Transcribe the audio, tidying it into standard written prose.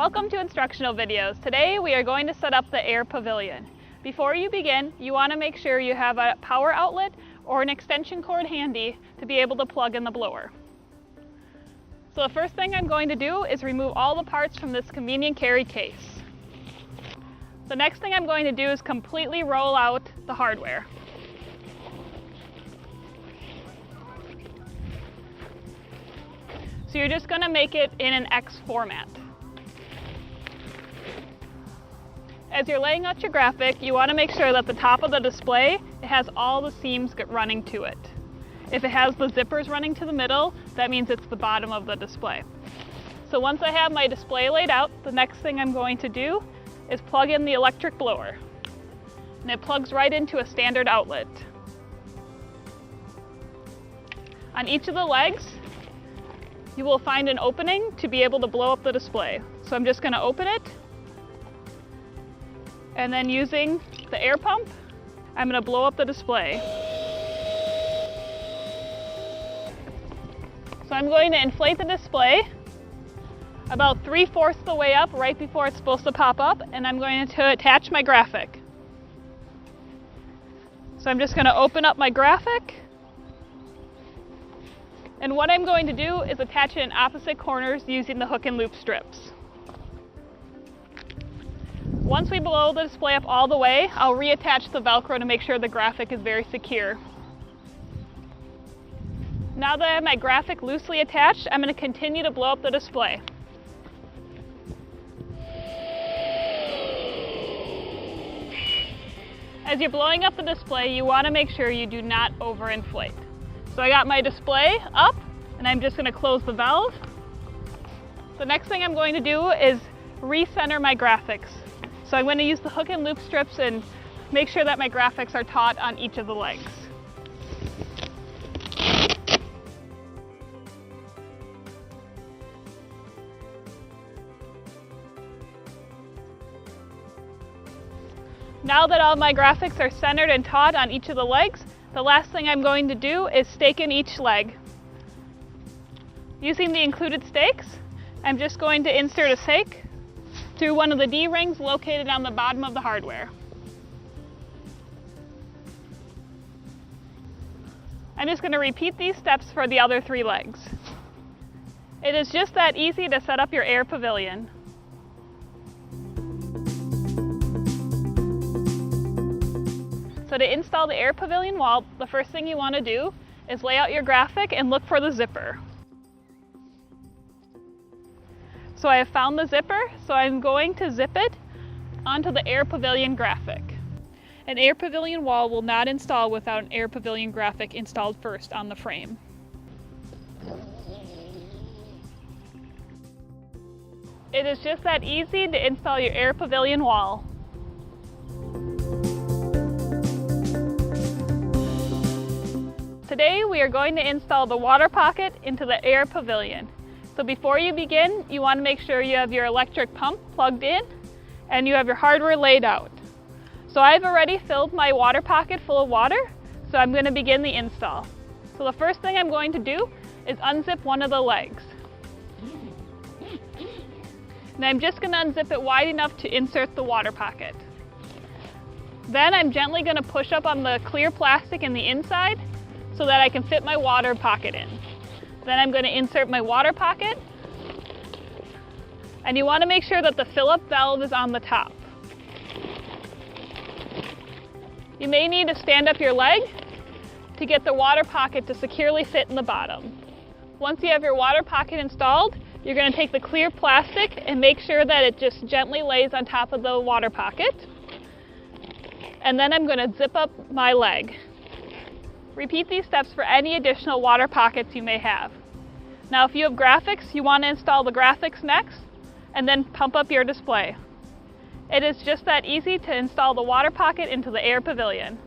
Welcome to instructional videos. Today we are going to set up the air pavilion. Before you begin, you want to make sure you have a power outlet or an extension cord handy to be able to plug in the blower. So the first thing I'm going to do is remove all the parts from this convenient carry case. The next thing I'm going to do is completely roll out the hardware. So you're just going to make it in an X format. As you're laying out your graphic, you want to make sure that the top of the display, it has all the seams running to it. If it has the zippers running to the middle, that means it's the bottom of the display. So once I have my display laid out, the next thing I'm going to do is plug in the electric blower. And it plugs right into a standard outlet. On each of the legs, you will find an opening to be able to blow up the display. So I'm just going to open it, and then using the air pump, I'm going to blow up the display. So I'm going to inflate the display about 3/4 the way up right before it's supposed to pop up, and I'm going to attach my graphic. So I'm just going to open up my graphic, and what I'm going to do is attach it in opposite corners using the hook and loop strips. Once we blow the display up all the way, I'll reattach the Velcro to make sure the graphic is very secure. Now that I have my graphic loosely attached, I'm going to continue to blow up the display. As you're blowing up the display, you want to make sure you do not overinflate. So I got my display up, and I'm just going to close the valve. The next thing I'm going to do is recenter my graphics. So I'm going to use the hook and loop strips and make sure that my graphics are taut on each of the legs. Now that all my graphics are centered and taut on each of the legs, the last thing I'm going to do is stake in each leg. Using the included stakes, I'm just going to insert a stake through one of the D-rings located on the bottom of the hardware. I'm just going to repeat these steps for the other 3 legs. It is just that easy to set up your air pavilion. So to install the air pavilion wall, the first thing you want to do is lay out your graphic and look for the zipper. So I have found the zipper, so I'm going to zip it onto the air pavilion graphic. An air pavilion wall will not install without an air pavilion graphic installed first on the frame. It is just that easy to install your air pavilion wall. Today we are going to install the water pocket into the air pavilion. So before you begin, you want to make sure you have your electric pump plugged in and you have your hardware laid out. So I've already filled my water pocket full of water, so I'm going to begin the install. So the first thing I'm going to do is unzip one of the legs. And I'm just going to unzip it wide enough to insert the water pocket. Then I'm gently going to push up on the clear plastic in the inside so that I can fit my water pocket in. Then I'm going to insert my water pocket, and you want to make sure that the fill-up valve is on the top. You may need to stand up your leg to get the water pocket to securely fit in the bottom. Once you have your water pocket installed, you're going to take the clear plastic and make sure that it just gently lays on top of the water pocket. And then I'm going to zip up my leg. Repeat these steps for any additional water pockets you may have. Now if you have graphics, you want to install the graphics next and then pump up your display. It is just that easy to install the water pocket into the air pavilion.